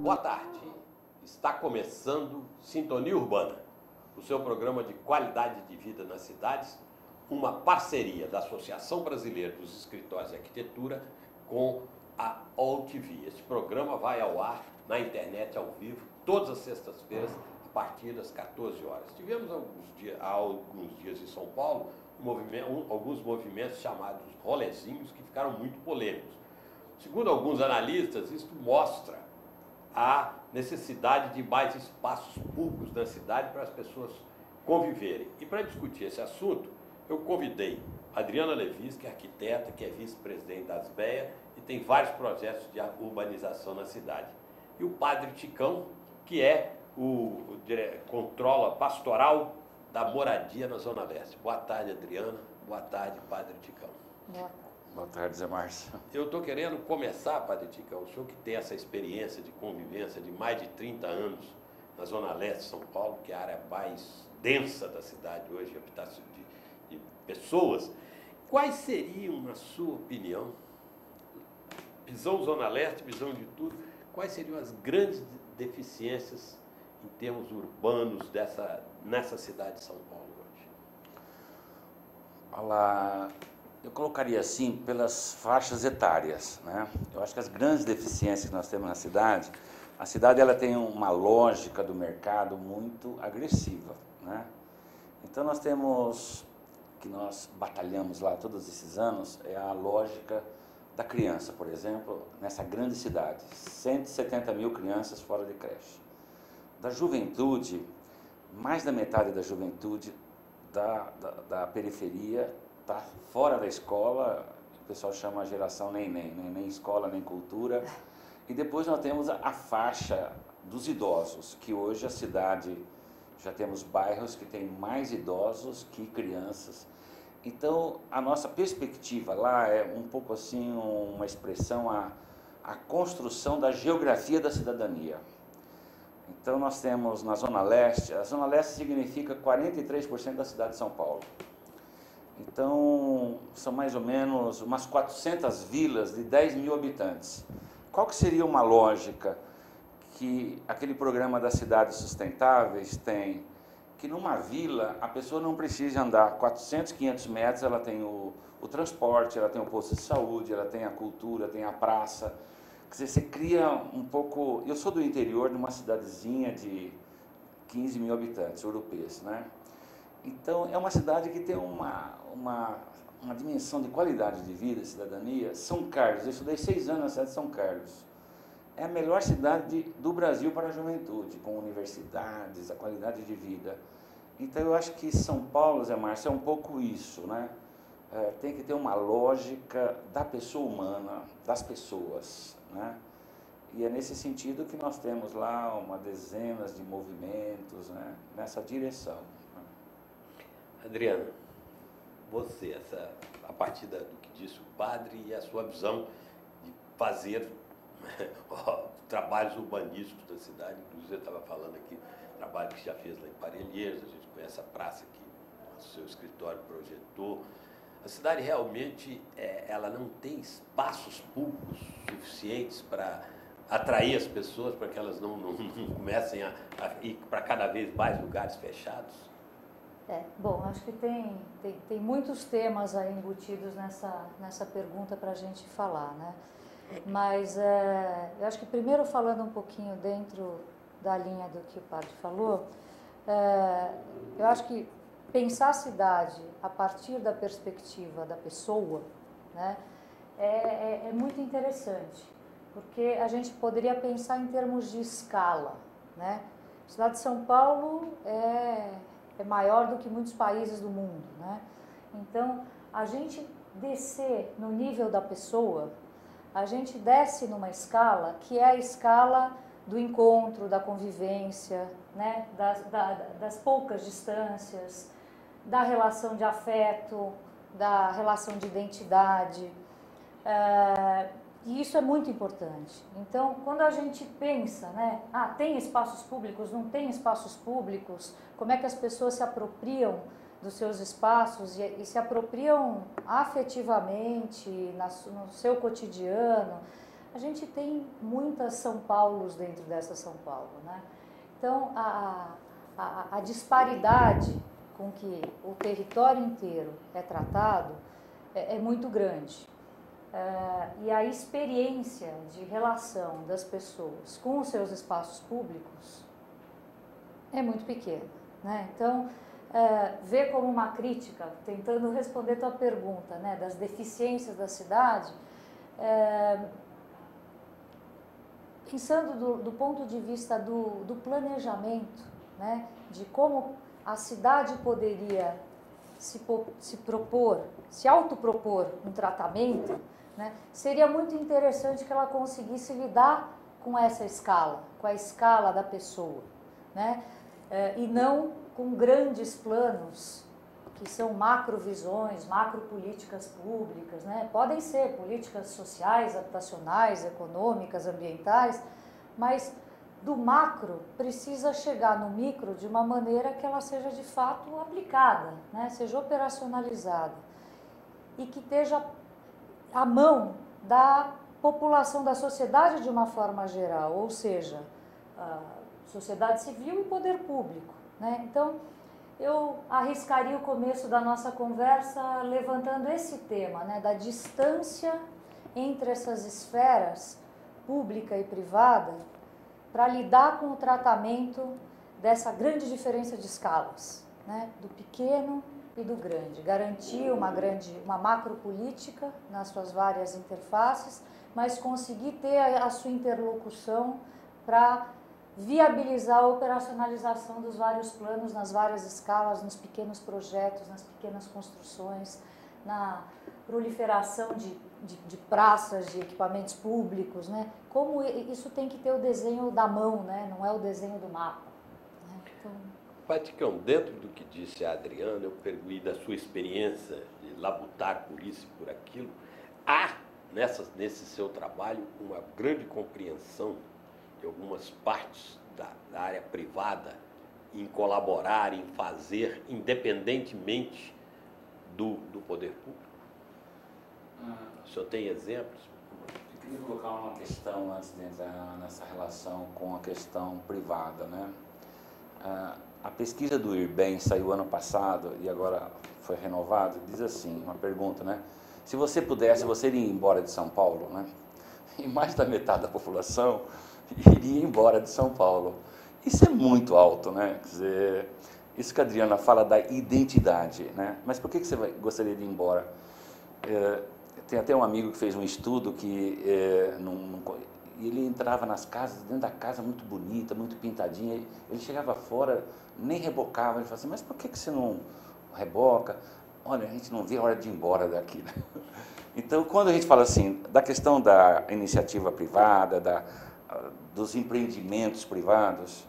Boa tarde. Está começando Sintonia Urbana, o seu programa de qualidade de vida nas cidades, uma parceria da Associação Brasileira dos Escritórios de Arquitetura com a OutV. Este programa vai ao ar na internet ao vivo, todas as sextas-feiras, a partir das 14 horas. Tivemos há alguns dias em São Paulo alguns movimentos chamados rolezinhos que ficaram muito polêmicos. Segundo alguns analistas, isso mostra a necessidade de mais espaços públicos na cidade para as pessoas conviverem. E para discutir esse assunto, eu convidei a Adriana Levis, que é arquiteta, que é vice-presidente da ASBEA e tem vários projetos de urbanização na cidade. E o padre Ticão, que é o controla pastoral da moradia na Zona Leste. Boa tarde, Adriana. Boa tarde, padre Ticão. Boa tarde. Boa tarde, Zé Márcio. Eu estou querendo começar, padre Ticão, o senhor que tem essa experiência de convivência de mais de 30 anos na Zona Leste de São Paulo, que é a área mais densa da cidade hoje, habitação de pessoas. Quais seriam, na sua opinião, visão Zona Leste, visão de tudo, quais seriam as grandes deficiências em termos urbanos nessa cidade de São Paulo hoje? Olá, eu colocaria assim pelas faixas etárias, né? Eu acho que as grandes deficiências que nós temos na cidade, a cidade ela tem uma lógica do mercado muito agressiva, né? Então nós temos, que nós batalhamos lá todos esses anos, é a lógica da criança, por exemplo, nessa grande cidade, 170 mil crianças fora de creche. Da juventude, mais da metade da juventude da periferia está fora da escola, o pessoal chama a geração nem escola, nem cultura. E depois nós temos a faixa dos idosos, que hoje a cidade, já temos bairros que tem mais idosos que crianças. Então, a nossa perspectiva lá é um pouco assim, uma expressão, a construção da geografia da cidadania. Então, nós temos na Zona Leste, a Zona Leste significa 43% da cidade de São Paulo. Então, são mais ou menos umas 400 vilas de 10 mil habitantes. Qual que seria uma lógica que aquele programa das cidades sustentáveis tem? Que numa vila, a pessoa não precisa andar 400, 500 metros, ela tem o transporte, ela tem o posto de saúde, ela tem a cultura, tem a praça. Quer dizer, você cria um pouco... Eu sou do interior de uma cidadezinha de 15 mil habitantes, Urupês, né? Então, é uma cidade que tem uma dimensão de qualidade de vida, cidadania. São Carlos, eu estudei 6 anos na cidade de São Carlos. É a melhor cidade do Brasil para a juventude, com universidades, a qualidade de vida. Então, eu acho que São Paulo, Zé Márcio, é um pouco isso, né? Tem que ter uma lógica da pessoa humana, das pessoas, né? E é nesse sentido que nós temos lá uma dezenas de movimentos, né, nessa direção. Adriana, você, a partir do que disse o padre e a sua visão de fazer trabalhos urbanísticos da cidade, inclusive eu estava falando aqui, trabalho que já fez lá em Parelheiros, a gente conhece a praça que o seu escritório projetou. A cidade realmente, ela não tem espaços públicos suficientes para atrair as pessoas, para que elas não comecem a ir para cada vez mais lugares fechados? Bom, acho que tem muitos temas aí embutidos nessa pergunta para a gente falar, né? Mas eu acho que primeiro falando um pouquinho dentro da linha do que o padre falou, eu acho que pensar a cidade a partir da perspectiva da pessoa, né, é muito interessante, porque a gente poderia pensar em termos de escala, né? A cidade de São Paulo é maior do que muitos países do mundo, né? Então, a gente descer no nível da pessoa, a gente desce numa escala que é a escala do encontro, da convivência, né? Das poucas distâncias, da relação de afeto, da relação de identidade. E isso é muito importante. Então, quando a gente pensa, né, tem espaços públicos, não tem espaços públicos, como é que as pessoas se apropriam dos seus espaços e se apropriam afetivamente no seu cotidiano. A gente tem muitas São Paulos dentro dessa São Paulo, né? Então, a disparidade com que o território inteiro é tratado é muito grande. E a experiência de relação das pessoas com os seus espaços públicos é muito pequena, né? Então, ver como uma crítica, tentando responder tua pergunta, né, das deficiências da cidade, pensando do ponto de vista do planejamento, né, de como a cidade poderia se autopropor um tratamento, né, seria muito interessante que ela conseguisse lidar com essa escala, com a escala da pessoa, né, e não com grandes planos que são macrovisões, macropolíticas públicas, né? Podem ser políticas sociais, habitacionais, econômicas, ambientais, mas do macro precisa chegar no micro de uma maneira que ela seja de fato aplicada, né? Seja operacionalizada e que esteja à mão da população, da sociedade de uma forma geral, ou seja, a sociedade civil e poder público, né? Então, eu arriscaria o começo da nossa conversa levantando esse tema, né, da distância entre essas esferas, pública e privada, para lidar com o tratamento dessa grande diferença de escalas, né, do pequeno e do grande. Garantir uma macropolítica nas suas várias interfaces, mas conseguir ter a sua interlocução para viabilizar a operacionalização dos vários planos, nas várias escalas, nos pequenos projetos, nas pequenas construções, na proliferação de praças, de equipamentos públicos, né? Como isso tem que ter o desenho da mão, né? Não é o desenho do mapa, né? Então... Paticão, dentro do que disse a Adriana, eu perguntei da sua experiência de labutar por isso e por aquilo, há nesse seu trabalho uma grande compreensão de algumas partes da área privada em colaborar, em fazer, independentemente do poder público? O senhor tem exemplos? Eu queria colocar uma questão antes de entrar nessa relação com a questão privada, né? A pesquisa do IRBEM saiu ano passado e agora foi renovado, diz assim, uma pergunta, né? Se você pudesse, você iria embora de São Paulo, né? E mais da metade da população iria embora de São Paulo. Isso é muito alto, né? Quer dizer, isso que a Adriana fala da identidade, né? Mas por que você gostaria de ir embora? Tem até um amigo que fez um estudo que ele entrava nas casas, dentro da casa muito bonita, muito pintadinha, ele chegava fora, nem rebocava, ele falava assim, mas por que você não reboca? Olha, a gente não vê a hora de ir embora daqui, né? Então, quando a gente fala assim, da questão da iniciativa privada, dos empreendimentos privados,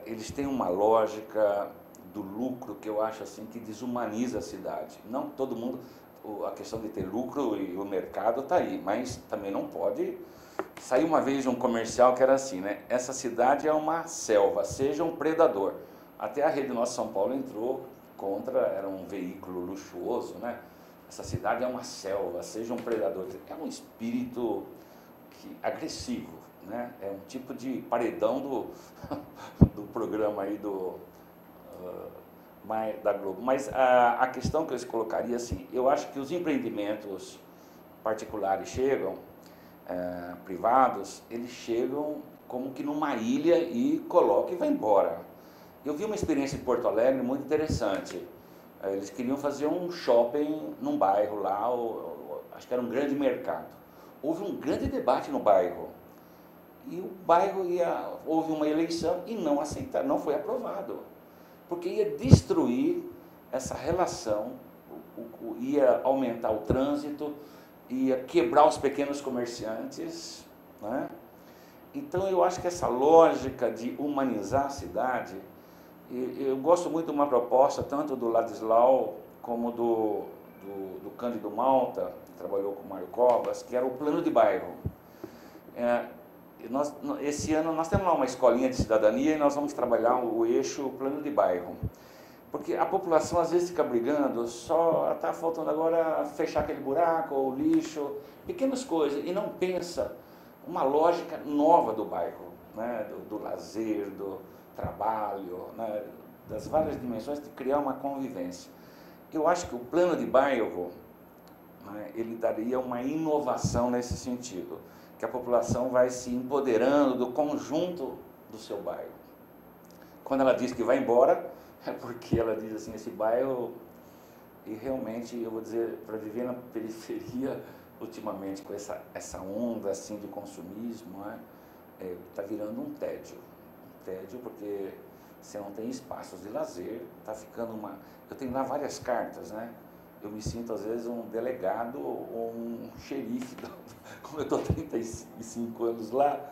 eles têm uma lógica do lucro que eu acho assim que desumaniza a cidade. Não todo mundo, a questão de ter lucro e o mercado está aí, mas também não pode. Saiu uma vez um comercial que era assim, né? Essa cidade é uma selva, seja um predador. Até a Rede Nossa São Paulo entrou contra, era um veículo luxuoso, né? Essa cidade é uma selva, seja um predador. É um espírito agressivo, né? É um tipo de paredão do programa aí da Globo. Mas a questão que eu colocaria assim, eu acho que os empreendimentos particulares chegam, privados, eles chegam como que numa ilha e colocam e vai embora. Eu vi uma experiência em Porto Alegre muito interessante. Eles queriam fazer um shopping num bairro lá, acho que era um grande mercado. Houve um grande debate no bairro. E o bairro houve uma eleição e não foi aprovado. Porque ia destruir essa relação, ia aumentar o trânsito, ia quebrar os pequenos comerciantes, né? Então eu acho que essa lógica de humanizar a cidade, eu gosto muito de uma proposta tanto do Ladislau como do Cândido Malta, que trabalhou com o Mário Covas, que era o plano de bairro. Esse ano nós temos lá uma escolinha de cidadania e nós vamos trabalhar o eixo plano de bairro. Porque a população às vezes fica brigando, só está faltando agora fechar aquele buraco, ou lixo, pequenas coisas, e não pensa uma lógica nova do bairro, né? do lazer, do trabalho, né? Das várias dimensões de criar uma convivência. Eu acho que o plano de bairro, né, ele daria uma inovação nesse sentido, que a população vai se empoderando do conjunto do seu bairro. Quando ela diz que vai embora, é porque ela diz assim, esse bairro, e realmente, eu vou dizer, para viver na periferia, ultimamente, com essa onda assim, de consumismo, está virando um tédio. Um tédio porque você não tem espaços de lazer, está ficando uma... Eu tenho lá várias cartas, né? Eu me sinto, às vezes, um delegado ou um xerife. Como eu estou 35 anos lá,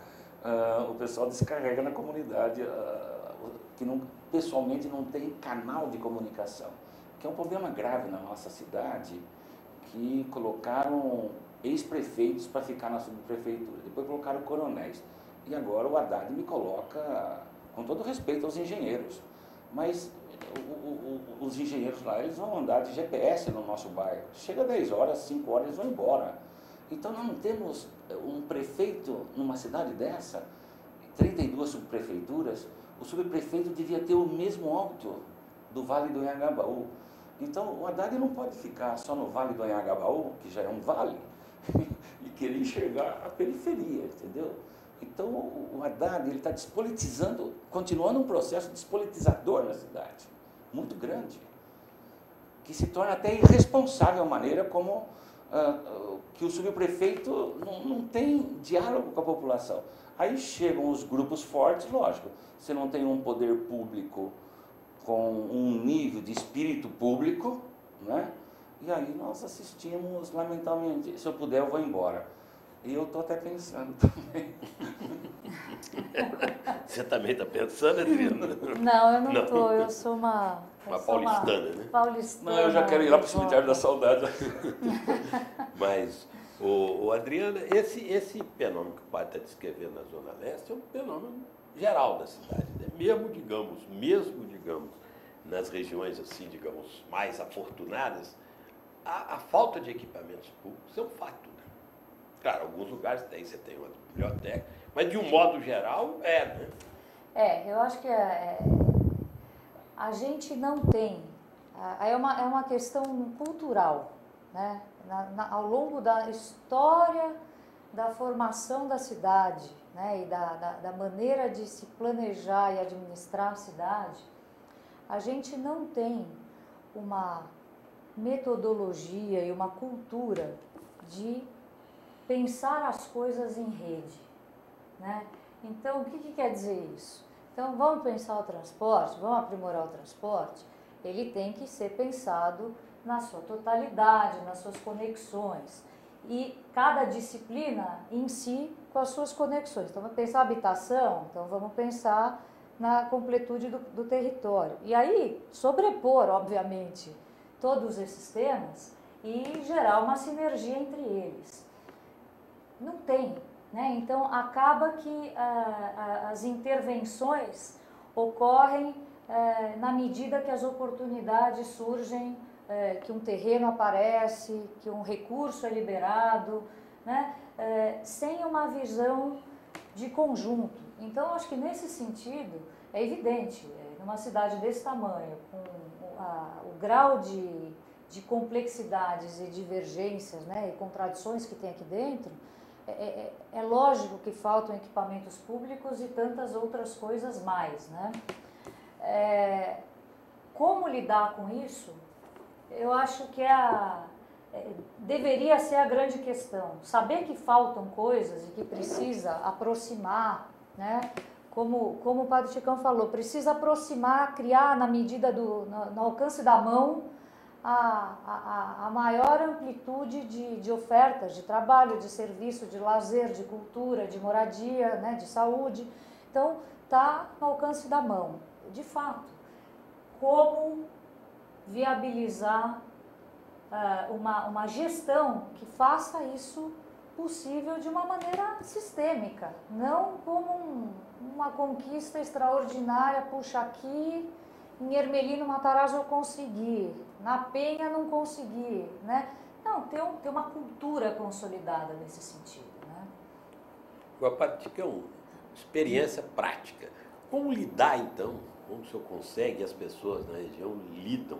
o pessoal descarrega na comunidade, que não, pessoalmente não tem canal de comunicação, que é um problema grave na nossa cidade, que colocaram ex-prefeitos para ficar na subprefeitura, depois colocaram coronéis. E agora o Haddad me coloca, com todo respeito aos engenheiros, mas os engenheiros lá, eles vão andar de GPS no nosso bairro. Chega 10 horas, 5 horas, eles vão embora. Então nós não temos um prefeito numa cidade dessa, 32 subprefeituras, o subprefeito devia ter o mesmo alto do Vale do Anhangabaú. Então o Haddad não pode ficar só no Vale do Anhangabaú, que já é um vale, e querer enxergar a periferia, entendeu? Então o Haddad está despolitizando, continuando um processo despolitizador na cidade, muito grande, que se torna até irresponsável a maneira como que o subprefeito não tem diálogo com a população. Aí chegam os grupos fortes, lógico, você não tem um poder público com um nível de espírito público, né? E aí nós assistimos, lamentavelmente, se eu puder eu vou embora. E eu estou até pensando também. Você também está pensando, Adriana? Não, eu não estou, eu sou uma paulistana, né? Paulistana. Não, eu já quero ir lá para o cemitério da saudade. Mas, Adriana, esse fenômeno que o pai está descrevendo na Zona Leste é um fenômeno geral da cidade, né? Mesmo, digamos, nas regiões, assim, digamos, mais afortunadas, a falta de equipamentos públicos é um fato, né? Claro, alguns lugares você tem uma biblioteca, mas de um modo geral, né? Eu acho que a gente não tem, é uma questão cultural, né? Ao longo da história da formação da cidade, né? E da maneira de se planejar e administrar a cidade, a gente não tem uma metodologia e uma cultura de pensar as coisas em rede, né? Então, o que quer dizer isso? Então, vamos pensar o transporte, vamos aprimorar o transporte, ele tem que ser pensado na sua totalidade, nas suas conexões, e cada disciplina em si com as suas conexões. Então, vamos pensar habitação, então vamos pensar na completude do território. E aí, sobrepor, obviamente, todos esses temas e gerar uma sinergia entre eles. Não tem, né? Então acaba que as intervenções ocorrem na medida que as oportunidades surgem, que um terreno aparece, que um recurso é liberado, né? Sem uma visão de conjunto. Então acho que nesse sentido é evidente, numa cidade desse tamanho, com o grau de complexidades e divergências, né, e contradições que tem aqui dentro, é lógico que faltam equipamentos públicos e tantas outras coisas mais, né? Como lidar com isso? Eu acho que deveria ser a grande questão. Saber que faltam coisas e que precisa aproximar, né? Como o Padre Chicão falou, precisa aproximar, criar na medida no alcance da mão a maior amplitude de ofertas, de trabalho, de serviço, de lazer, de cultura, de moradia, né, de saúde. Então, está no alcance da mão. De fato, como viabilizar uma gestão que faça isso possível de uma maneira sistêmica, não como uma conquista extraordinária, puxa aqui em Ermelino Matarazzo eu consegui, na Penha não consegui, né? Não, tem uma cultura consolidada nesse sentido, né? Guaparitica é uma experiência prática. Como lidar, então, como o senhor consegue, as pessoas na região lidam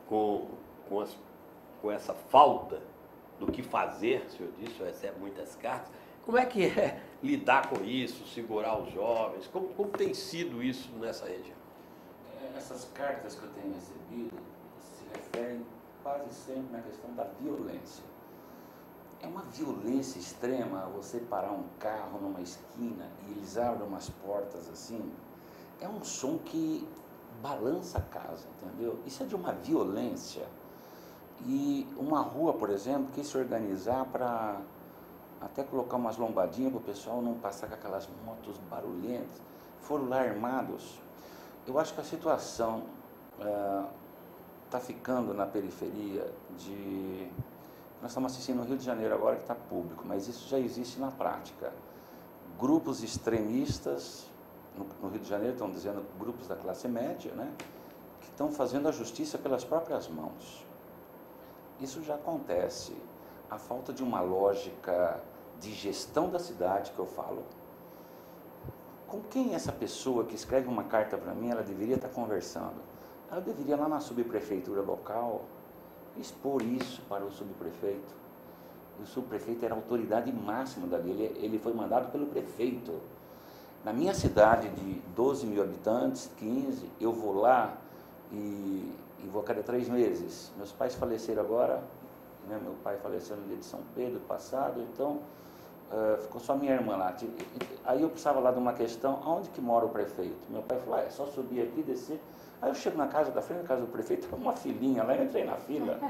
com essa falta do que fazer, o senhor disse, o senhor recebe muitas cartas. Como é que é lidar com isso, segurar os jovens? Como tem sido isso nessa região? Essas cartas que eu tenho recebido se referem quase sempre na questão da violência. É uma violência extrema você parar um carro numa esquina e eles abrem umas portas assim. É um som que balança a casa, entendeu? Isso é de uma violência. E uma rua, por exemplo, quis se organizar para até colocar umas lombadinhas para o pessoal não passar com aquelas motos barulhentas. Foram lá armados. Eu acho que a situação está ficando na periferia de... Nós estamos assistindo no Rio de Janeiro agora que está público, mas isso já existe na prática. Grupos extremistas, no Rio de Janeiro estão dizendo grupos da classe média, né, que estão fazendo a justiça pelas próprias mãos. Isso já acontece. A falta de uma lógica de gestão da cidade que eu falo. Com quem essa pessoa que escreve uma carta para mim, ela deveria estar conversando? Ela deveria lá na subprefeitura local expor isso para o subprefeito. O subprefeito era a autoridade máxima dali, ele foi mandado pelo prefeito. Na minha cidade de 12 mil habitantes, 15, eu vou lá e vou a cada 3 meses. Meus pais faleceram agora, né? Meu pai faleceu no dia de São Pedro passado, então ficou só minha irmã lá. Aí eu precisava lá de uma questão, aonde que mora o prefeito? Meu pai falou, é só subir aqui, descer. Aí eu chego na casa da frente da casa do prefeito, uma filinha lá, eu entrei na fila.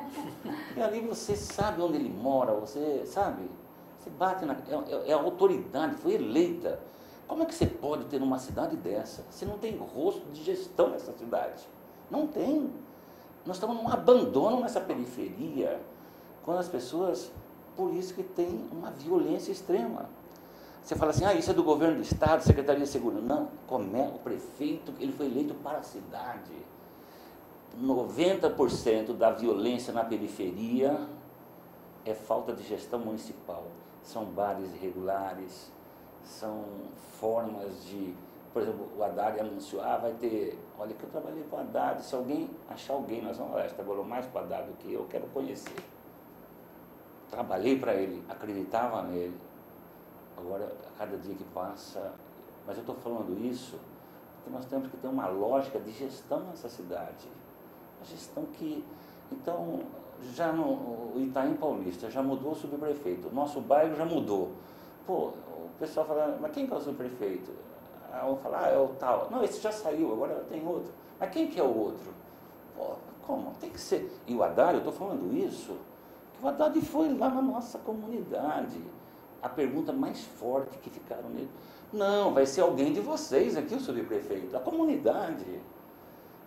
E ali você sabe onde ele mora, você sabe, você bate na... É a autoridade, foi eleita. Como é que você pode ter numa cidade dessa? Você não tem rosto de gestão nessa cidade. Não tem. Nós estamos num abandono nessa periferia, quando as pessoas, por isso que tem uma violência extrema. Você fala assim, isso é do governo do estado, Secretaria de Segurança. Não, como é o prefeito, ele foi eleito para a cidade. 90% da violência na periferia é falta de gestão municipal. São bares irregulares, são formas de... Por exemplo, o Haddad anunciou, vai ter... Olha que eu trabalhei com o Haddad, se alguém achar alguém, nós vamos lá, trabalhou mais com o Haddad do que eu, quero conhecer. Trabalhei para ele, acreditava nele. Agora, a cada dia que passa... Mas eu estou falando isso porque nós temos que ter uma lógica de gestão nessa cidade. A gestão que... Então, já no Itaim Paulista já mudou o subprefeito, o nosso bairro já mudou. Pô, o pessoal fala, mas quem que é o subprefeito? Vão falar, é o tal. Não, esse já saiu, agora tem outro. Mas quem que é o outro? Pô, como? Tem que ser... E o Haddad, eu estou falando isso, que o Haddad foi lá na nossa comunidade. A pergunta mais forte que ficaram nele, não, vai ser alguém de vocês aqui, o subprefeito, a comunidade.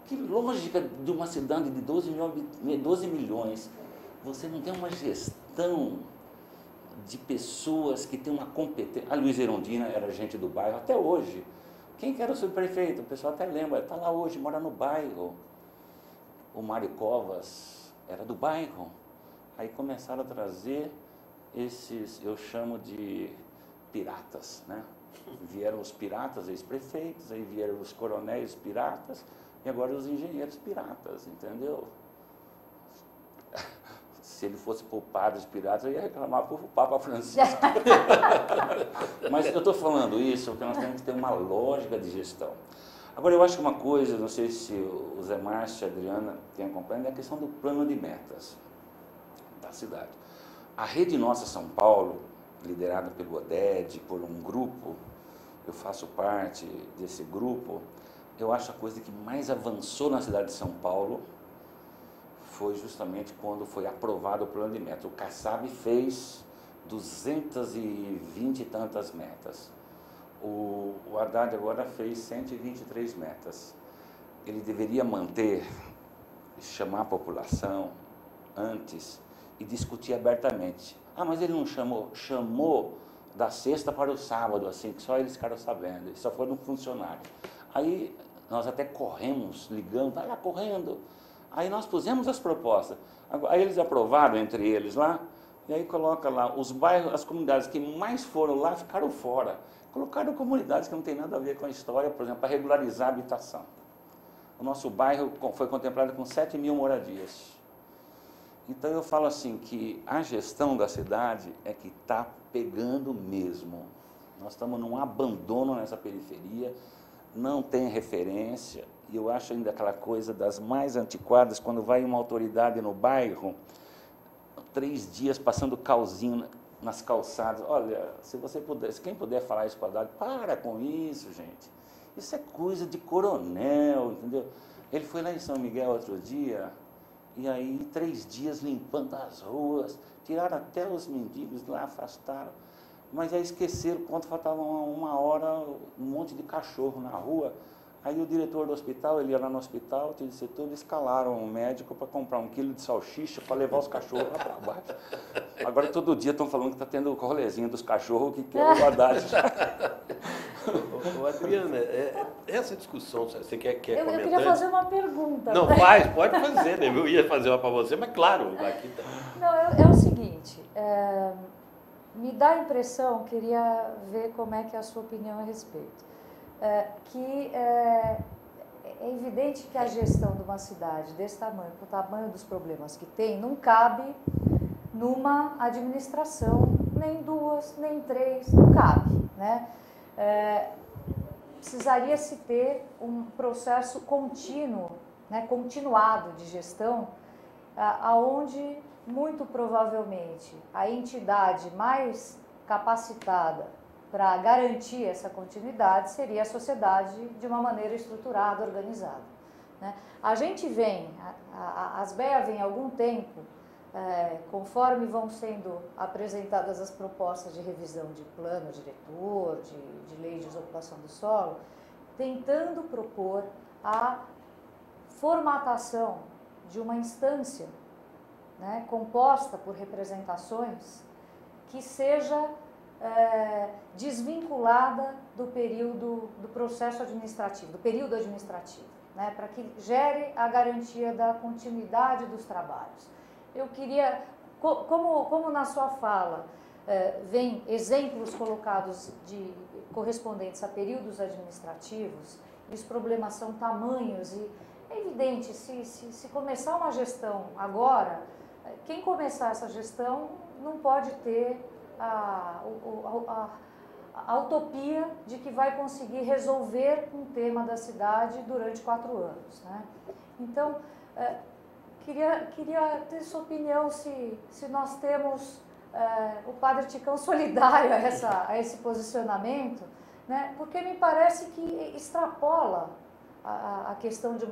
Que lógica de uma cidade de 12 milhões, você não tem uma gestão de pessoas que têm uma competência. A Luiz Erundina era gente do bairro até hoje. Quem que era o subprefeito? O pessoal até lembra, está lá hoje, mora no bairro. O Mário Covas era do bairro. Aí começaram a trazer esses, eu chamo de piratas, né? Vieram os piratas, ex-prefeitos, aí vieram os coronéis piratas, e agora os engenheiros piratas, entendeu? Se ele fosse por padres piratas, eu ia reclamar por Papa Francisco. Mas eu estou falando isso porque nós temos que ter uma lógica de gestão. Agora, eu acho que uma coisa, não sei se o Zé Márcio e a Adriana têm acompanhado, é a questão do plano de metas da cidade. A Rede Nossa São Paulo, liderada pelo Oded, por um grupo, eu faço parte desse grupo, eu acho a coisa que mais avançou na cidade de São Paulo foi justamente quando foi aprovado o plano de metas. O Kassab fez 220 e tantas metas. O Haddad agora fez 123 metas. Ele deveria manter, chamar a população antes e discutir abertamente. Mas ele não chamou. Chamou da sexta para o sábado, assim, que só eles ficaram sabendo. Só foram funcionários. Aí Nós até corremos, ligamos, vai lá correndo. Aí nós pusemos as propostas. Aí eles aprovaram entre eles lá, e aí coloca lá, os bairros, as comunidades que mais foram lá ficaram fora. Colocaram comunidades que não tem nada a ver com a história, por exemplo, para regularizar a habitação. O nosso bairro foi contemplado com 7.000 moradias. Então eu falo assim, que a gestão da cidade é que está pegando mesmo. Nós estamos num abandono nessa periferia, não tem referência, e eu acho ainda aquela coisa das mais antiquadas, quando vai uma autoridade no bairro, 3 dias passando calzinho nas calçadas. Olha, se você puder, se quem puder falar isso para a Haddad, para com isso, gente. Isso é coisa de coronel, entendeu? Ele foi lá em São Miguel outro dia, e aí 3 dias limpando as ruas, tiraram até os mendigos lá, afastaram. Mas aí esqueceram, quando faltava 1 hora, um monte de cachorro na rua. Aí o diretor do hospital, ele ia lá no hospital, tinha setor, eles escalaram um médico para comprar 1 quilo de salsicha para levar os cachorros lá para baixo. Agora todo dia estão falando que está tendo o rolezinho dos cachorros, que é o Haddad. Adriana, essa discussão, você quer Eu comentar? queria fazer uma pergunta. Não, pode fazer, né? Eu ia fazer uma para você, mas claro, aqui tá. Não, é o seguinte, me dá a impressão, queria ver como é que é a sua opinião a respeito, que é evidente que a gestão de uma cidade desse tamanho, com o tamanho dos problemas que tem, não cabe numa administração, nem 2, nem 3, não cabe, né? Precisaria se ter um processo contínuo, né, continuado de gestão, aonde muito provavelmente a entidade mais capacitada para garantir essa continuidade seria a sociedade de uma maneira estruturada, organizada, né? A gente vem, a Asbea vem há algum tempo, conforme vão sendo apresentadas as propostas de revisão de plano diretor, de lei de desocupação do solo, tentando propor a formatação de uma instância, né, composta por representações que seja desvinculada do período do processo administrativo, do período administrativo, né, para que gere a garantia da continuidade dos trabalhos. Eu queria, como na sua fala vem exemplos colocados correspondentes a períodos administrativos, e os problemas são tamanhos, e é evidente, se começar uma gestão agora, quem começar essa gestão não pode ter a utopia de que vai conseguir resolver um tema da cidade durante 4 anos, né? Então, queria ter sua opinião se nós temos o Padre Ticão solidário a esse posicionamento, né? Porque me parece que extrapola a questão de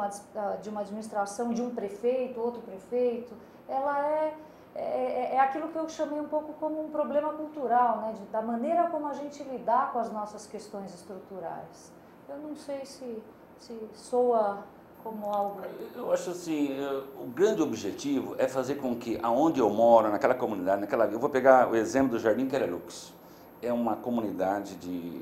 uma administração, de um prefeito, outro prefeito. Ela é aquilo que eu chamei um pouco como um problema cultural, né? Da maneira como a gente lidar com as nossas questões estruturais. Eu não sei se soa como algo... Eu acho assim, o grande objetivo é fazer com que, aonde eu moro, naquela comunidade, eu vou pegar o exemplo do Jardim Querelux. É uma comunidade de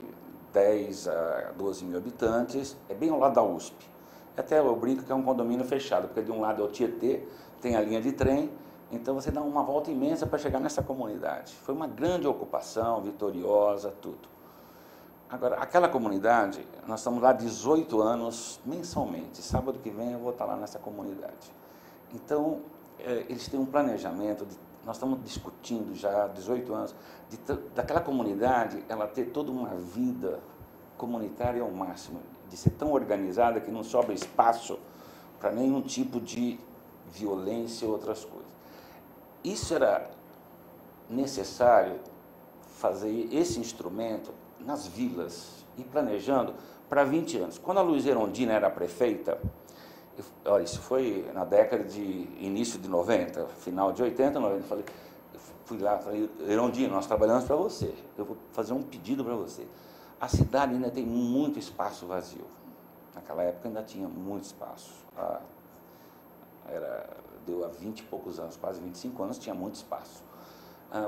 10 a 12 mil habitantes, é bem ao lado da USP. Até eu brinco que é um condomínio fechado, porque de um lado é o Tietê, tem a linha de trem, então você dá uma volta imensa para chegar nessa comunidade. Foi uma grande ocupação, vitoriosa, tudo. Agora, aquela comunidade, nós estamos lá 18 anos mensalmente. Sábado que vem eu vou estar lá nessa comunidade. Então, eles têm um planejamento, nós estamos discutindo já há 18 anos, daquela comunidade, ela ter toda uma vida comunitária ao máximo, de ser tão organizada que não sobra espaço para nenhum tipo de violência ou outras coisas. Isso era necessário fazer esse instrumento nas vilas e planejando para 20 anos. Quando a Luiza Erondina era prefeita, olha, isso foi na década de início de 90, final de 80, 90, eu fui lá, falei, Erondina, nós trabalhamos para você, eu vou fazer um pedido para você. A cidade ainda tem muito espaço vazio. Naquela época ainda tinha muito espaço. Deu há 20 e poucos anos, quase 25 anos, tinha muito espaço.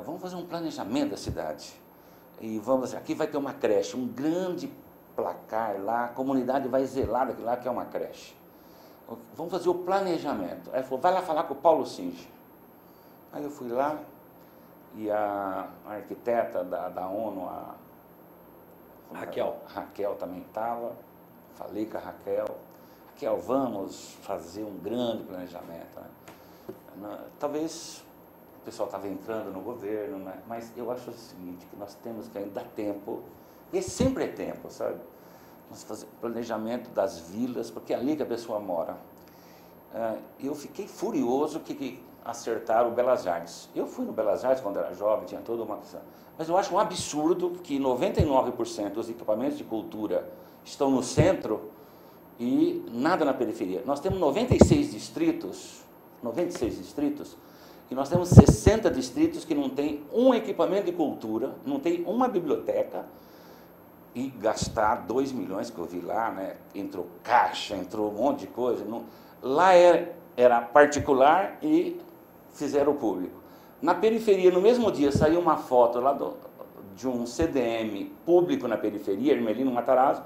Vamos fazer um planejamento da cidade. E vamos, aqui vai ter uma creche, um grande placar lá, a comunidade vai zelar daquilo lá que é uma creche. Vamos fazer o planejamento. Aí ele falou, vai lá falar com o Paulo Singe. Aí eu fui lá e a arquiteta da ONU, Raquel também estava. Falei com a Raquel, vamos fazer um grande planejamento. Né? Talvez o pessoal estava entrando no governo, né? Mas eu acho o seguinte, que nós temos que ainda dar tempo, e sempre é tempo, sabe? Nós fazer planejamento das vilas, porque é ali que a pessoa mora. Eu fiquei furioso que acertaram o Belas Artes. Eu fui no Belas Artes quando era jovem, tinha toda uma questão. Mas eu acho um absurdo que 99% dos equipamentos de cultura estão no centro e nada na periferia. Nós temos 96 distritos, e nós temos 60 distritos que não tem um equipamento de cultura, não tem uma biblioteca, e gastar 2 milhões que eu vi lá, né? Entrou caixa, entrou um monte de coisa. Lá era particular e fizeram o público. Na periferia, no mesmo dia, saiu uma foto lá de um CDM público na periferia, Hermelino Matarazzo,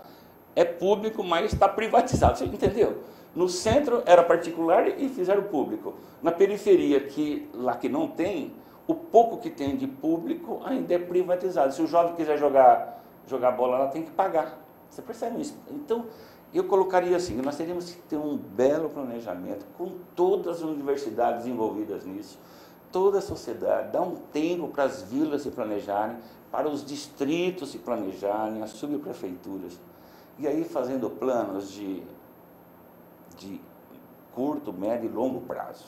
é público, mas está privatizado, você entendeu? No centro era particular e fizeram público. Na periferia, lá que não tem, o pouco que tem de público ainda é privatizado. Se o jovem quiser jogar bola, ela tem que pagar. Você percebe isso? Então, eu colocaria assim, nós teríamos que ter um belo planejamento com todas as universidades envolvidas nisso, toda a sociedade, dar um tempo para as vilas se planejarem, para os distritos se planejarem, as subprefeituras. E aí fazendo planos de curto, médio e longo prazo.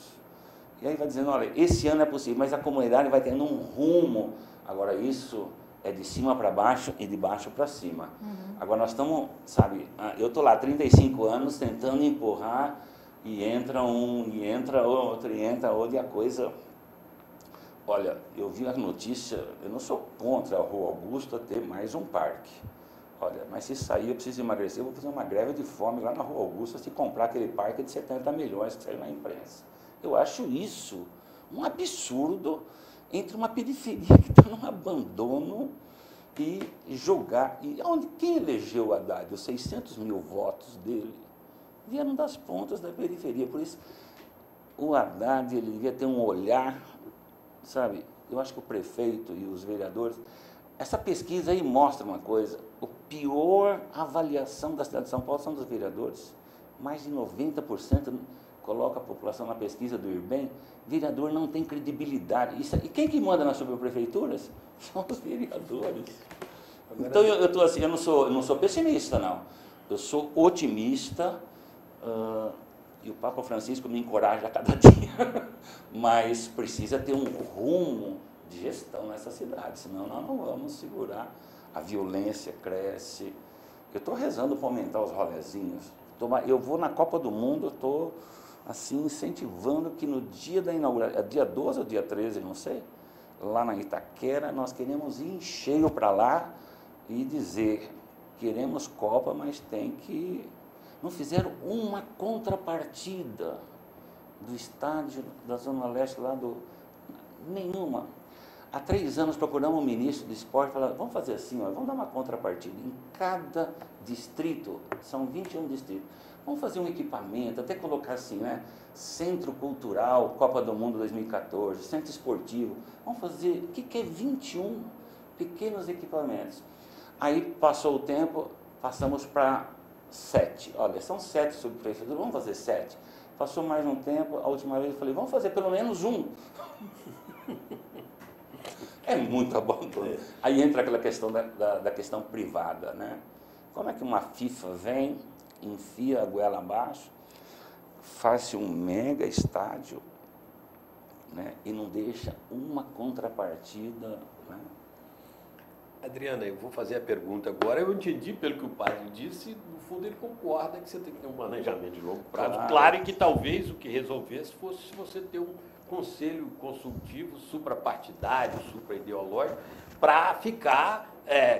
E aí vai dizendo, olha, esse ano é possível, mas a comunidade vai tendo um rumo. Agora isso é de cima para baixo e de baixo para cima. Uhum. Agora nós estamos, sabe, eu estou lá há 35 anos tentando empurrar e entra um, e entra outro, e a coisa... Olha, eu vi a notícia, eu não sou contra a Rua Augusta ter mais um parque. Olha, mas se sair eu preciso emagrecer, eu vou fazer uma greve de fome lá na Rua Augusta se comprar aquele parque de 70 milhões que saiu na imprensa. Eu acho isso um absurdo entre uma periferia que está num abandono e jogar. E quem elegeu o Haddad? Os 600 mil votos dele vieram das pontas da periferia. Por isso, o Haddad ele devia ter um olhar, sabe? Eu acho que o prefeito e os vereadores... Essa pesquisa aí mostra uma coisa, a pior avaliação da cidade de São Paulo são dos vereadores. Mais de 90% coloca a população na pesquisa do IRBEM, vereador não tem credibilidade. E quem que manda nas subprefeituras? São os vereadores. Então eu estou assim, eu não sou pessimista, não. Eu sou otimista, e o Papa Francisco me encoraja a cada dia, mas precisa ter um rumo de gestão nessa cidade, senão nós não vamos segurar. A violência cresce. Eu estou rezando para aumentar os rolezinhos. Eu vou na Copa do Mundo, eu estou assim, incentivando que no dia da inauguração, dia 12 ou dia 13, não sei, lá na Itaquera, nós queremos ir em cheio para lá e dizer, queremos Copa, mas tem que... Não fizeram uma contrapartida do estádio da Zona Leste lá do... Nenhuma. Há 3 anos procuramos um ministro do esporte e falamos, vamos fazer assim, ó, vamos dar uma contrapartida. Em cada distrito, são 21 distritos, vamos fazer um equipamento, até colocar assim, né? Centro Cultural, Copa do Mundo 2014, Centro Esportivo. Vamos fazer, o que é 21 pequenos equipamentos? Aí passou o tempo, passamos para 7. Olha, são 7 subprefeituras, vamos fazer 7. Passou mais um tempo, a última vez eu falei, vamos fazer pelo menos um. É muito abandono. Aí entra aquela questão da questão privada, né? Como é que uma FIFA vem, enfia a goela abaixo, faz um mega estádio, né? E não deixa uma contrapartida, né? Adriana, eu vou fazer a pergunta agora. Eu entendi pelo que o padre disse, no fundo ele concorda que você tem que ter um planejamento de longo prazo. Claro, e que talvez o que resolvesse fosse você ter um conselho consultivo suprapartidário, supraideológico, para ficar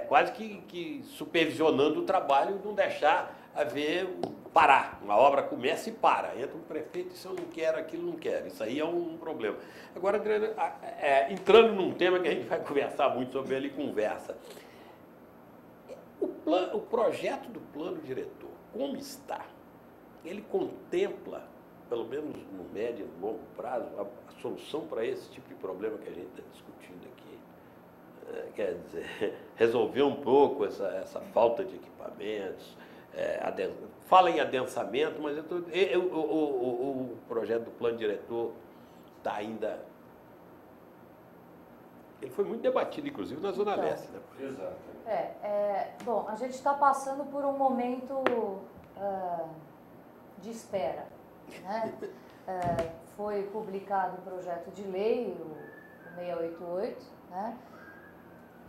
quase que supervisionando o trabalho e não deixar parar. Uma obra começa e para. Entra um prefeito, isso eu não quero, aquilo não quero. Isso aí é um problema. Agora, Adriana, entrando num tema que a gente vai conversar muito sobre ele, conversa. O projeto do plano diretor, como está, ele contempla, pelo menos no médio e longo prazo, a solução para esse tipo de problema que a gente está discutindo aqui. Quer dizer, resolver um pouco essa falta de equipamentos, fala em adensamento, mas o projeto do plano diretor está ainda... Ele foi muito debatido, inclusive, na Zona Leste. Né? Exato. Bom, a gente está passando por um momento de espera. Né? Foi publicado o projeto de lei, o 688, né?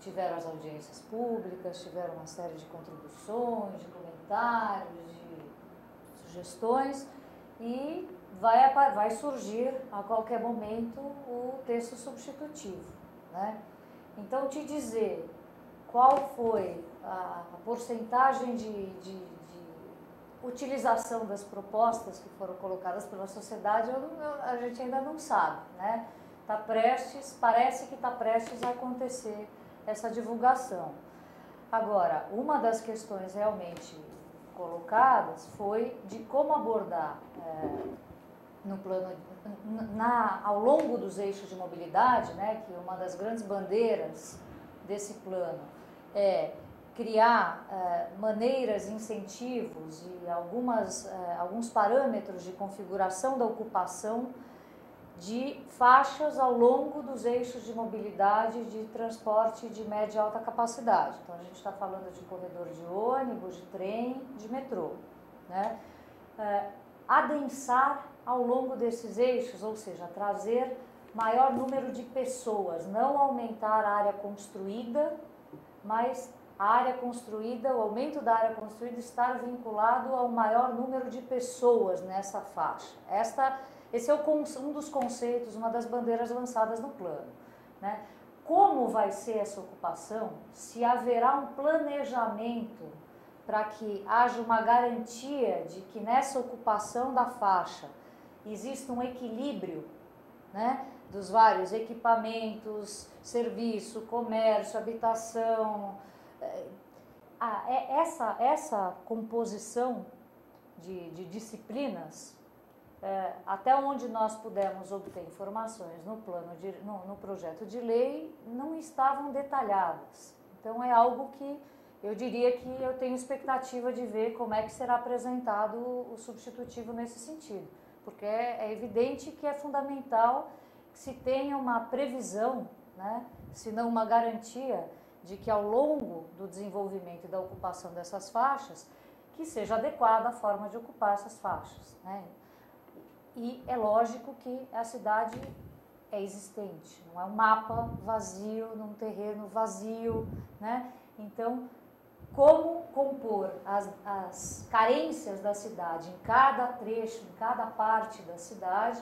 Tiveram as audiências públicas, tiveram uma série de contribuições, de comentários, de sugestões, e vai surgir a qualquer momento o texto substitutivo. Né? Então, te dizer qual foi a porcentagem de utilização das propostas que foram colocadas pela sociedade, a gente ainda não sabe. Né? Parece que está prestes a acontecer essa divulgação. Ao das questões realmente colocadas foi de como abordar no plano, ao longo dos eixos de mobilidade, né, que uma das grandes bandeiras desse plano é criar maneiras, incentivos e alguns parâmetros de configuração da ocupação de faixas ao longo dos eixos de mobilidade de transporte de média e alta capacidade. Então, a gente está falando de corredor de ônibus, de trem, de metrô. Né? Adensar ao longo desses eixos, ou seja, trazer maior número de pessoas, não aumentar a área construída, mas a área construída, o aumento da área construída estar vinculado ao maior número de pessoas nessa faixa. Esse é um dos conceitos, uma das bandeiras lançadas no plano. Né? Como vai ser essa ocupação? Se haverá um planejamento para que haja uma garantia de que nessa ocupação da faixa exista um equilíbrio, né, dos vários equipamentos, serviço, comércio, habitação. Essa composição de disciplinas, até onde nós pudemos obter informações no projeto de lei, não estavam detalhadas. Então, é algo que eu diria que eu tenho expectativa de ver como é que será apresentado o substitutivo nesse sentido. Porque é evidente que é fundamental que se tenha uma previsão, né, se não uma garantia, de que ao longo do desenvolvimento e da ocupação dessas faixas, que seja adequada a forma de ocupar essas faixas. Né? E é lógico que a cidade é existente, não é um mapa vazio, num terreno vazio, né? Então, como compor as carências da cidade em cada trecho, em cada parte da cidade,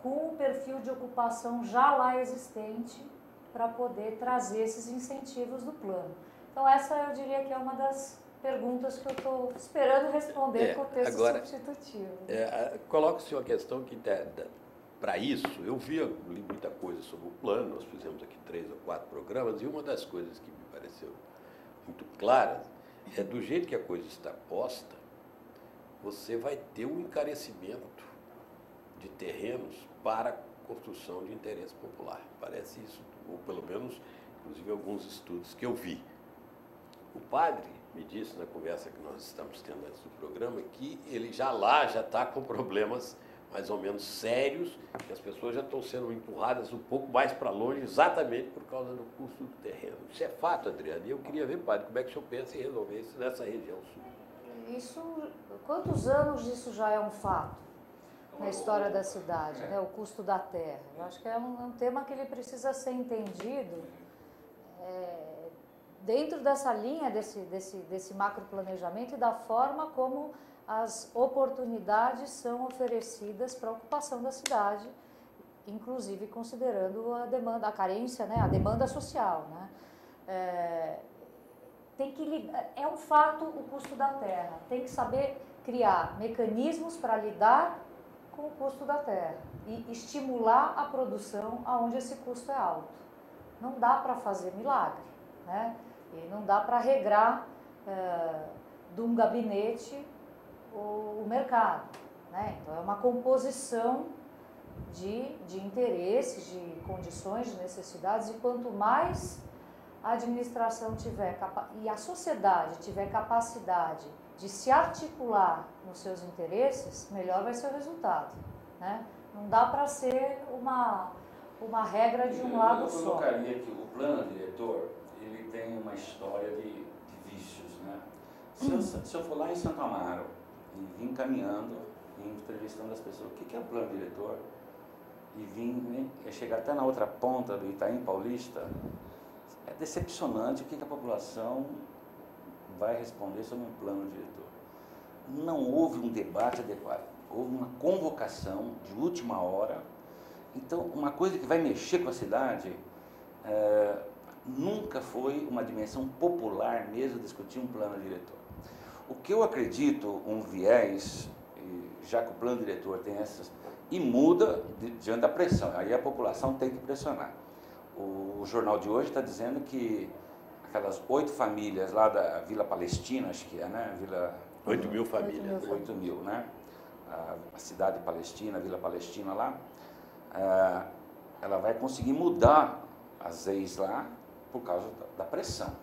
com o perfil de ocupação já lá existente, para poder trazer esses incentivos do plano. Então, essa eu diria que é uma das perguntas que eu estou esperando responder com o texto substitutivo. Coloca-se uma questão que, para isso, eu li muita coisa sobre o plano, nós fizemos aqui 3 ou 4 programas, e uma das coisas que me pareceu muito clara é do jeito que a coisa está posta, você vai ter um encarecimento de terrenos para construção de interesse popular. Parece isso, ou pelo menos, inclusive, alguns estudos que eu vi. O padre me disse na conversa que nós estamos tendo antes do programa que ele já está com problemas mais ou menos sérios, que as pessoas já estão sendo empurradas um pouco mais para longe exatamente por causa do custo do terreno. Isso é fato, Adriana, e eu queria ver, padre, como é que o senhor pensa em resolver isso nessa região sul. Quantos anos isso já é um fato na história da cidade, né? O custo da terra? Eu acho que é um tema que ele precisa ser entendido dentro dessa linha, desse macroplanejamento e da forma como as oportunidades são oferecidas para a ocupação da cidade, inclusive considerando a demanda, a carência, né, a demanda social. Né? É um fato o custo da terra, tem que saber criar mecanismos para lidar com o custo da terra e estimular a produção aonde esse custo é alto. Não dá para fazer milagre, né? E não dá para regrar de um gabinete o mercado, né? Então, é uma composição de interesses, de condições, de necessidades, e quanto mais a administração tiver e a sociedade tiver capacidade de se articular nos seus interesses, melhor vai ser o resultado, né? Não dá para ser uma regra de um lado só. Eu colocaria que o plano diretor, ele tem uma história de vícios, né? Se eu for lá em Santo Amaro e vim caminhando, vim entrevistando as pessoas, o que é o plano diretor? E vim chegar até na outra ponta do Itaim Paulista, é decepcionante o que a população vai responder sobre um plano diretor. Não houve um debate adequado, houve uma convocação de última hora. Então, uma coisa que vai mexer com a cidade, nunca foi uma dimensão popular mesmo discutir um plano diretor. O que eu acredito, um viés, já que o plano diretor tem essas, e muda diante da pressão, aí a população tem que pressionar. O jornal de hoje está dizendo que aquelas 8 famílias lá da Vila Palestina, acho que é, né? 8.000 famílias. 8.000, né? A cidade palestina, a Vila Palestina lá, ela vai conseguir mudar as leis lá por causa da pressão.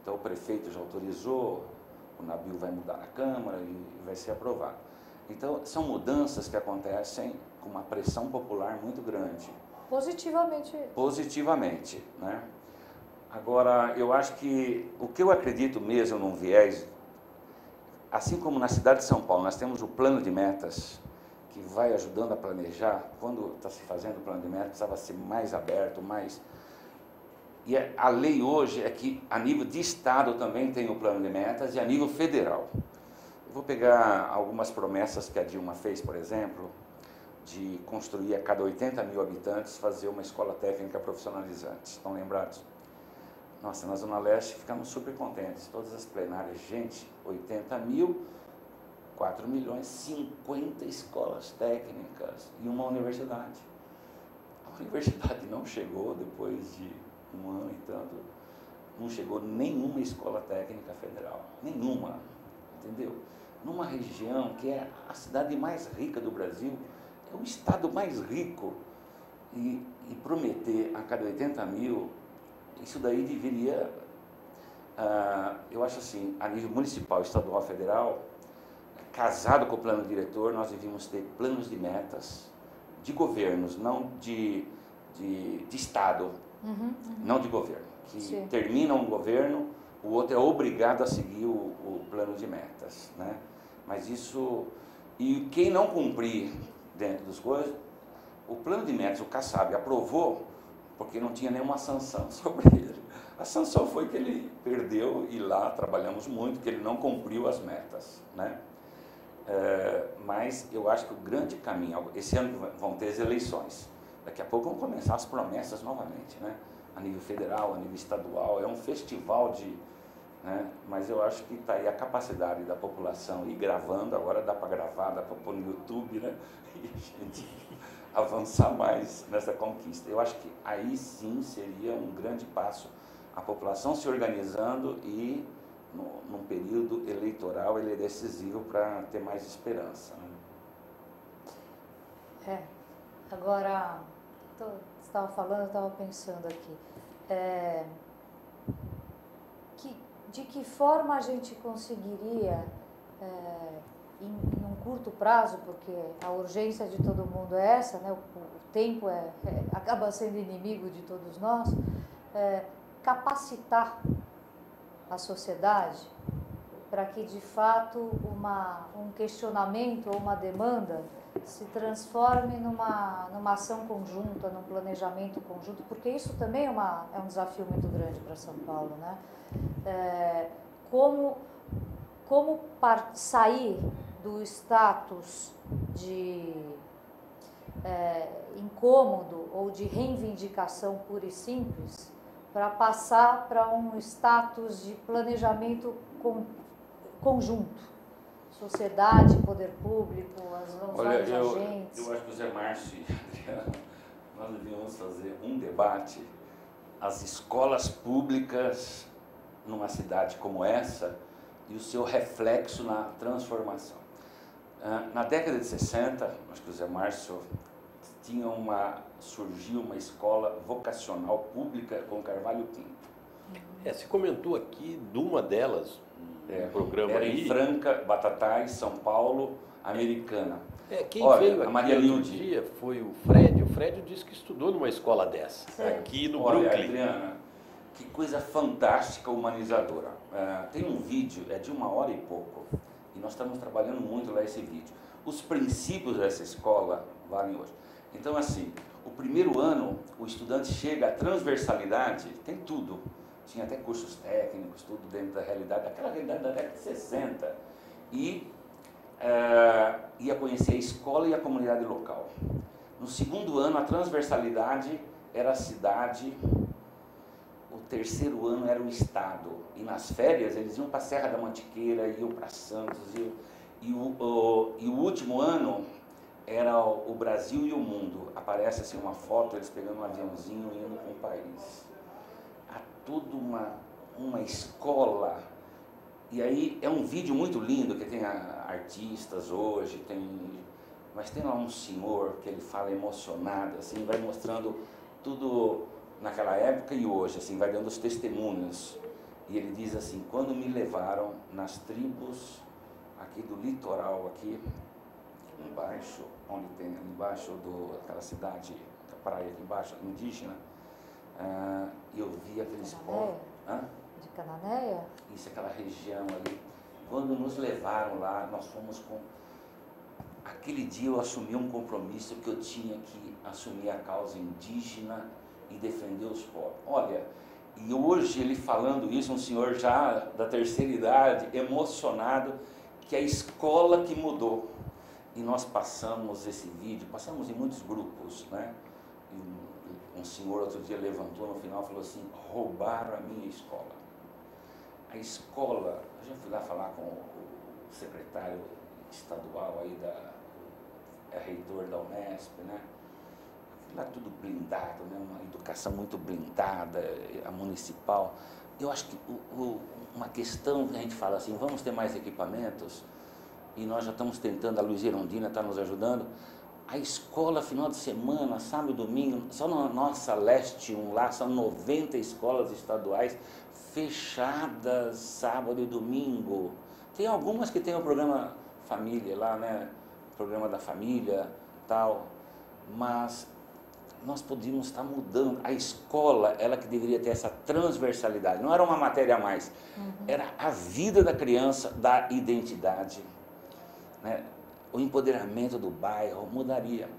Então o prefeito já autorizou, o Nabil vai mudar na Câmara e vai ser aprovado. Então são mudanças que acontecem com uma pressão popular muito grande. Positivamente. Positivamente, né? Agora, eu acho que o que eu acredito mesmo num viés, assim como na cidade de São Paulo, nós temos o plano de metas, que vai ajudando a planejar. Quando está se fazendo o plano de metas, precisava ser mais aberto, mais... E a lei hoje é que, a nível de Estado, também tem o plano de metas, e a nível federal. Eu vou pegar algumas promessas que a Dilma fez, por exemplo, de construir a cada 80.000 habitantes, fazer uma escola técnica profissionalizante. Estão lembrados? Nossa, na Zona Leste ficamos super contentes. Todas as plenárias, gente, 80.000, 4 milhões, 50 escolas técnicas e uma universidade. A universidade não chegou depois de um ano e tanto, não chegou nenhuma escola técnica federal, nenhuma, entendeu? Numa região que é a cidade mais rica do Brasil, é o estado mais rico, e prometer a cada 80.000, isso daí deveria, eu acho assim, a nível municipal, estadual, federal, casado com o plano diretor, nós devíamos ter planos de metas de governos, não de Estado, não de governo, que Sim. termina um governo, o outro é obrigado a seguir o plano de metas, né? Mas isso, e quem não cumprir dentro das coisas, o plano de metas, o Kassab aprovou, porque não tinha nenhuma sanção sobre ele. A sanção foi que ele perdeu, e lá trabalhamos muito, que ele não cumpriu as metas, né? Mas eu acho que o grande caminho, esse ano vão ter as eleições, daqui a pouco vão começar as promessas novamente, né? A nível federal, a nível estadual, é um festival de... né? Mas eu acho que está aí a capacidade da população ir gravando, agora dá para gravar, dá para pôr no YouTube, né? E a gente avançar mais nessa conquista. Eu acho que aí sim seria um grande passo, a população se organizando, e num período eleitoral ele é decisivo para ter mais esperança, né? Agora, você estava falando, eu estava pensando aqui, de que forma a gente conseguiria, em um curto prazo, porque a urgência de todo mundo é essa, né? O tempo acaba sendo inimigo de todos nós, capacitar a sociedade para que, de fato, um questionamento ou uma demanda se transforme numa ação conjunta, num planejamento conjunto, porque isso também é um desafio muito grande para São Paulo, né? Como sair do status de incômodo ou de reivindicação pura e simples para passar para um status de planejamento conjunto, sociedade, poder público, os vários agentes. Eu acho que o Zé Márcio e Adriano, nós devíamos fazer um debate, as escolas públicas numa cidade como essa e o seu reflexo na transformação. Na década de 60, acho que o Zé Márcio surgiu uma escola vocacional pública com Carvalho Pinto. Se comentou aqui de uma delas, no programa era aí. Em Franca, Batatais, São Paulo, Americana. Quem Olha, veio a aqui Maria outro Lilde. dia foi o Fred. O Fred disse que estudou numa escola dessa, aqui no Olha, Brooklyn. Adriana, que coisa fantástica, humanizadora. Tem um vídeo, é de 1 hora e pouco, e nós estamos trabalhando muito lá esse vídeo. Os princípios dessa escola valem hoje. Então, assim, o primeiro ano, o estudante chega à transversalidade, tem tudo. Tinha até cursos técnicos, tudo dentro da realidade, daquela realidade da década de 60. E ia conhecer a escola e a comunidade local. No segundo ano, a transversalidade era a cidade, o terceiro ano era o estado. E nas férias, eles iam para a Serra da Mantiqueira, iam para Santos, e o último ano era o Brasil e o mundo. Aparece assim uma foto, eles pegando um aviãozinho e indo para um país. Há toda uma escola. E aí é um vídeo muito lindo, que tem artistas hoje, mas tem lá um senhor que ele fala emocionado, assim, vai mostrando tudo naquela época e hoje, assim, vai dando os testemunhos. E ele diz assim: quando me levaram nas tribos aqui do litoral, aqui embaixo, onde tem ali embaixo daquela cidade, da praia aqui embaixo, indígena, eu vi aqueles povos. De Cananéia? Isso, aquela região ali. Quando nos levaram lá, nós fomos com... Aquele dia eu assumi um compromisso que eu tinha que assumir a causa indígena e defender os povos. Olha, e hoje ele falando isso, um senhor já da terceira idade, emocionado, que é a escola que mudou. E nós passamos esse vídeo, passamos em muitos grupos, né? E um senhor outro dia levantou no final e falou assim: roubaram a minha escola. A escola, eu já fui lá falar com o secretário estadual aí, reitor da Unesp, né? Lá tudo blindado, né? Uma educação muito blindada, a municipal. Eu acho que uma questão que a gente fala assim, vamos ter mais equipamentos, e nós já estamos tentando, a Luiz Erundina está nos ajudando. A escola, final de semana, sábado e domingo, só na nossa Leste 1 lá, são 90 escolas estaduais fechadas sábado e domingo. Tem algumas que tem o programa família lá, né? Programa da família, tal, mas nós podíamos estar mudando. A escola, ela que deveria ter essa transversalidade, não era uma matéria a mais, era a vida da criança, da identidade, né? O empoderamento do bairro mudaria.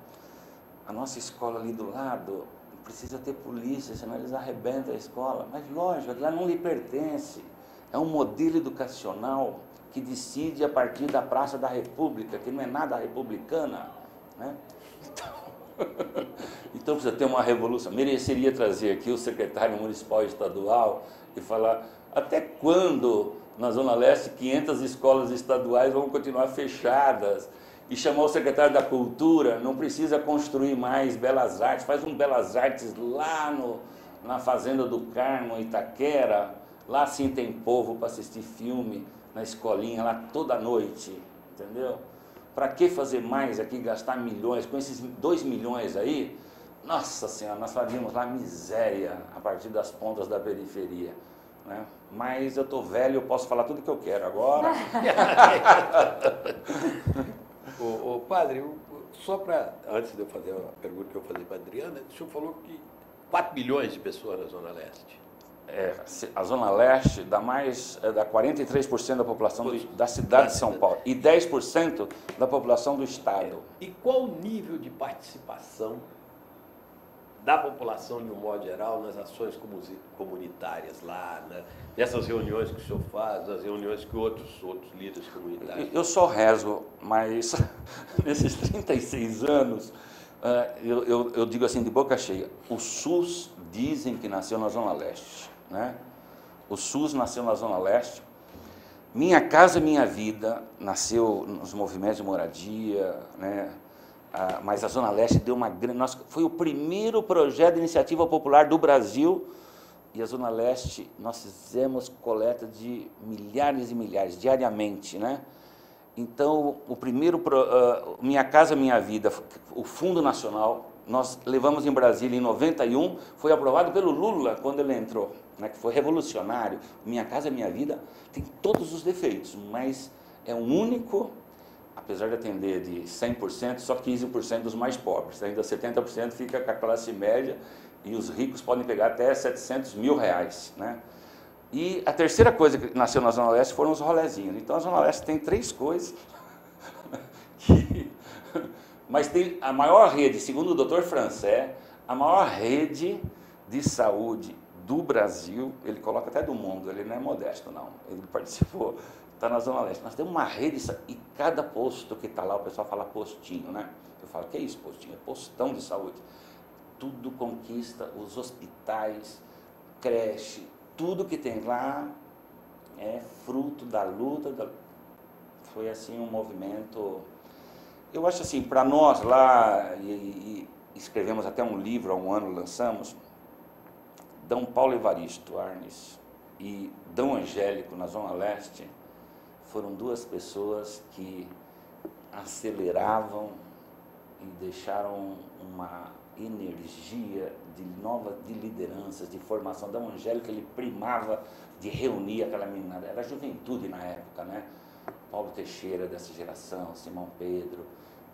A nossa escola ali do lado precisa ter polícia, senão eles arrebentam a escola. Mas lógico, lá não lhe pertence. É um modelo educacional que decide a partir da Praça da República, que não é nada republicana, né? Então precisa ter uma revolução. Mereceria trazer aqui o secretário municipal e estadual e falar até quando na Zona Leste 500 escolas estaduais vão continuar fechadas, e chamar o secretário da Cultura, não precisa construir mais Belas Artes, faz um Belas Artes lá na Fazenda do Carmo, Itaquera, lá sim tem povo para assistir filme, na escolinha, lá toda noite, entendeu? Para que fazer mais aqui, gastar milhões, com esses 2 milhões aí, nossa Senhora, nós faríamos lá miséria a partir das pontas da periferia, né? Mas eu estou velho, eu posso falar tudo que eu quero agora. Ô padre, só para, antes de eu fazer a pergunta que eu falei para a Adriana, o senhor falou que 4 milhões de pessoas na Zona Leste. A Zona Leste dá 43% da população da cidade de São Paulo e 10% da população do estado. E qual o nível de participação da população, de um modo geral, nas ações comunitárias lá, né? Nessas reuniões que o senhor faz, nas reuniões que outros líderes comunitários... Eu só rezo, mas nesses 36 anos, eu digo assim de boca cheia, o SUS dizem que nasceu na Zona Leste, né? O SUS nasceu na Zona Leste. Minha Casa Minha Vida nasceu nos movimentos de moradia, né? Mas a Zona Leste deu uma grande... Foi o primeiro projeto de iniciativa popular do Brasil e a Zona Leste, nós fizemos coleta de milhares e milhares, diariamente, né? Então, o primeiro, Minha Casa Minha Vida, o Fundo Nacional, nós levamos em Brasília em 91, foi aprovado pelo Lula quando ele entrou, né, que foi revolucionário. Minha Casa Minha Vida tem todos os defeitos, mas é o único, apesar de atender de 100%, só 15% dos mais pobres, ainda 70% fica com a classe média e os ricos podem pegar até R$700 mil, né? E a terceira coisa que nasceu na Zona Leste foram os rolezinhos. Então a Zona Leste tem 3 coisas mas tem a maior rede, segundo o Dr. Francé, a maior rede de saúde do Brasil, ele coloca até do mundo, ele não é modesto não, ele participou, está na Zona Leste. Nós temos uma rede e cada posto que está lá, o pessoal fala postinho, né? Eu falo, que é isso postinho? É postão de saúde. Tudo conquista, os hospitais, creche, tudo que tem lá é fruto da luta, foi assim um movimento. Eu acho assim, para nós lá, e escrevemos até um livro há um ano, lançamos, D. Paulo Evaristo Arnes e D. Angélico, na Zona Leste, foram 2 pessoas que aceleravam e deixaram uma energia de lideranças, de formação. D. Angélico, ele primava de reunir aquela meninada, era a juventude na época, né? Paulo Teixeira dessa geração, Simão Pedro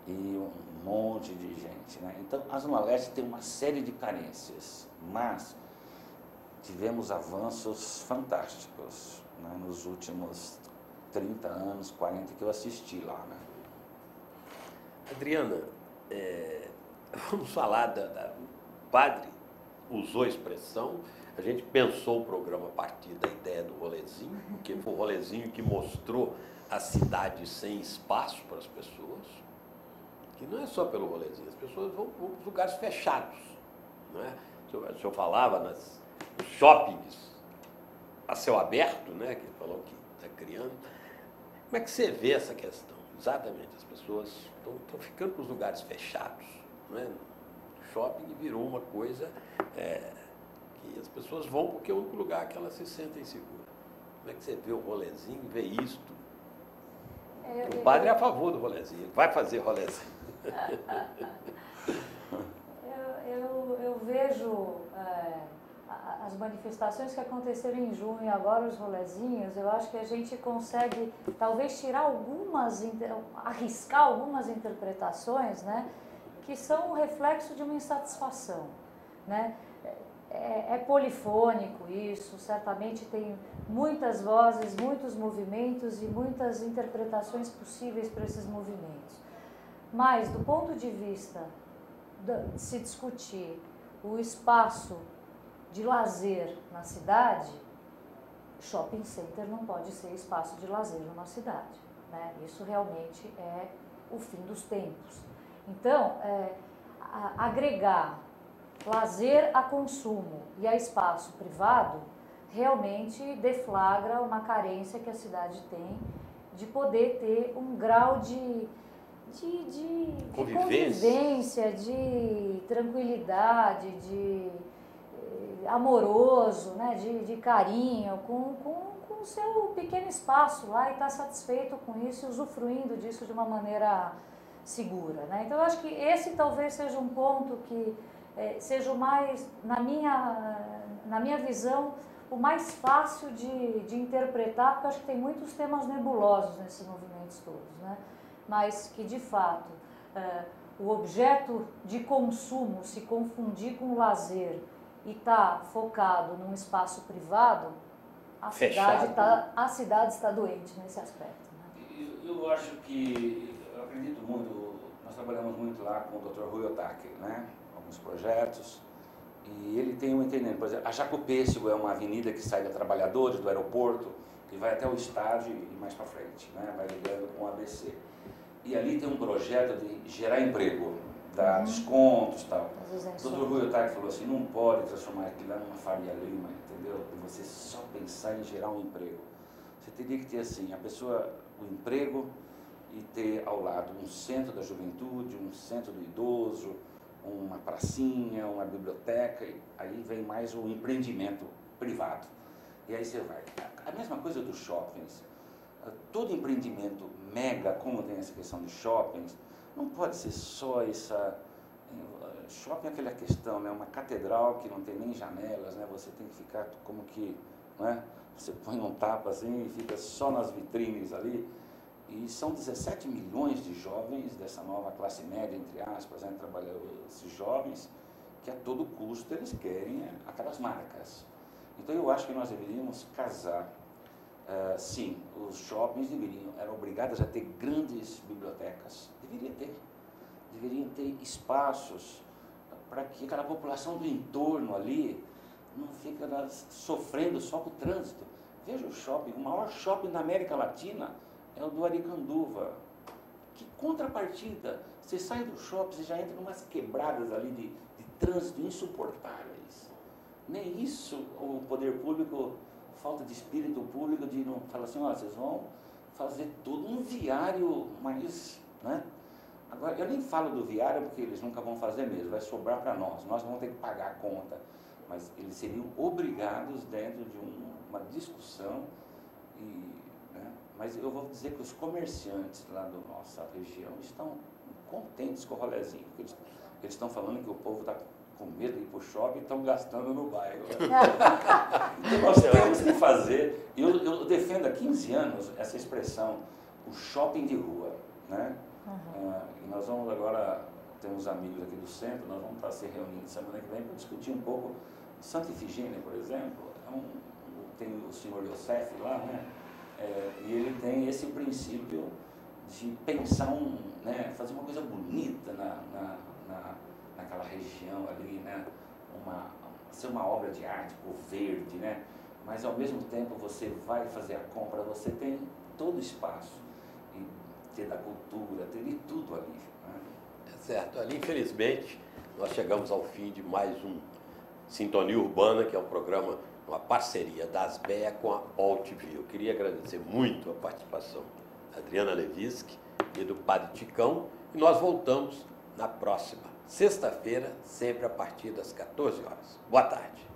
e um monte de gente, né? Então, a Zona Leste tem uma série de carências, mas tivemos avanços fantásticos, né, nos últimos 30 anos, 40 que eu assisti lá, né? Adriana, vamos falar o padre usou a expressão, a gente pensou o programa a partir da ideia do rolezinho, porque foi o rolezinho que mostrou a cidade sem espaço para as pessoas, que não é só pelo rolezinho, as pessoas vão para os lugares fechados, não é? O senhor falava nos shoppings a céu aberto, né, que falou que está criando. Como é que você vê essa questão? Exatamente, as pessoas estão ficando para os lugares fechados, não é? O shopping virou uma coisa que as pessoas vão porque é o único lugar que elas se sentem seguras. Como é que você vê o rolezinho, vê isto? O padre é a favor do rolezinho, vai fazer rolezinho. Eu vejo as manifestações que aconteceram em junho e agora os rolezinhos, eu acho que a gente consegue talvez tirar arriscar algumas interpretações, né, que são um reflexo de uma insatisfação, né? É polifônico isso, certamente tem muitas vozes, muitos movimentos e muitas interpretações possíveis para esses movimentos. Mas, do ponto de vista de se discutir o espaço de lazer na cidade, shopping center não pode ser espaço de lazer numa cidade, né? Isso realmente é o fim dos tempos. Então, agregar lazer a consumo e a espaço privado realmente deflagra uma carência que a cidade tem de poder ter um grau de convivência, de tranquilidade, de amoroso, né, de carinho com o seu pequeno espaço lá e estar satisfeito com isso e usufruindo disso de uma maneira segura, né? Então eu acho que esse talvez seja um ponto que seja o mais, na minha visão, o mais fácil de interpretar, porque eu acho que tem muitos temas nebulosos nesses movimentos todos, né? Mas que, de fato, o objeto de consumo se confundir com o lazer e estar focado num espaço privado, a cidade está doente nesse aspecto, né? Eu acho que, eu acredito muito, nós trabalhamos muito lá com o Dr. Rui Otaki, né? Alguns projetos, e ele tem um entendimento. Por exemplo, a Jacopêssego é uma avenida que sai da Trabalhadores, do aeroporto, e vai até o estádio e mais para frente, né? Vai ligando com o ABC. E ali tem um projeto de gerar emprego, dar descontos e tal. O Dr. Rui Otaki falou assim, não pode transformar aquilo lá numa Faria Lima, entendeu? E você só pensar em gerar um emprego. Você teria que ter assim, a pessoa, o emprego, e ter ao lado um centro da juventude, um centro do idoso, uma pracinha, uma biblioteca, e aí vem mais o empreendimento privado. E aí você vai. A mesma coisa dos shoppings. Todo empreendimento mega, como tem essa questão de shoppings, não pode ser só essa... Shopping é aquela questão, né? Uma catedral que não tem nem janelas, né? Você tem que ficar como que... Né? Você põe um tapa assim e fica só nas vitrines ali. E são 17 milhões de jovens dessa nova classe média, entre aspas, né? Esses jovens que a todo custo eles querem aquelas marcas. Então eu acho que nós deveríamos casar. Sim, os shoppings eram obrigados a ter grandes bibliotecas. Deveriam ter espaços para que aquela população do entorno ali não fique sofrendo só com o trânsito. Veja o shopping, o maior shopping da América Latina é o do Aricanduva. Que contrapartida! Você sai do shopping, você já entra em umas quebradas ali de trânsito insuportáveis. Nem isso o poder público, falta de espírito público de não falar assim, ó, vocês vão fazer todo um viário mais, né? Agora, eu nem falo do viário porque eles nunca vão fazer mesmo, vai sobrar para nós vamos ter que pagar a conta, mas eles seriam obrigados dentro de uma discussão, né? Mas eu vou dizer que os comerciantes lá da nossa região estão contentes com o rolezinho, porque eles estão falando que o povo está com medo de ir para o shopping e estão gastando no bairro. Então nós temos que fazer, eu defendo há 15 anos essa expressão, o shopping de rua, né? E nós vamos agora, temos amigos aqui do centro, nós vamos estar se reunindo semana que vem para discutir um pouco. Santa Ifigênia, por exemplo, tem o senhor Youssef lá, né? E ele tem esse princípio de pensar, né? Fazer uma coisa bonita naquela região ali, né? Ser uma obra de arte, por verde, né? Mas ao mesmo tempo você vai fazer a compra, você tem todo o espaço. Ter da cultura, ter de tudo ali. Né? Certo. Ali, infelizmente, nós chegamos ao fim de mais um Sintonia Urbana, que é um programa, uma parceria da Asbea com a AllTV. Eu queria agradecer muito a participação da Adriana Levinsky e do Padre Ticão, e nós voltamos na próxima sexta-feira, sempre a partir das 14 horas. Boa tarde.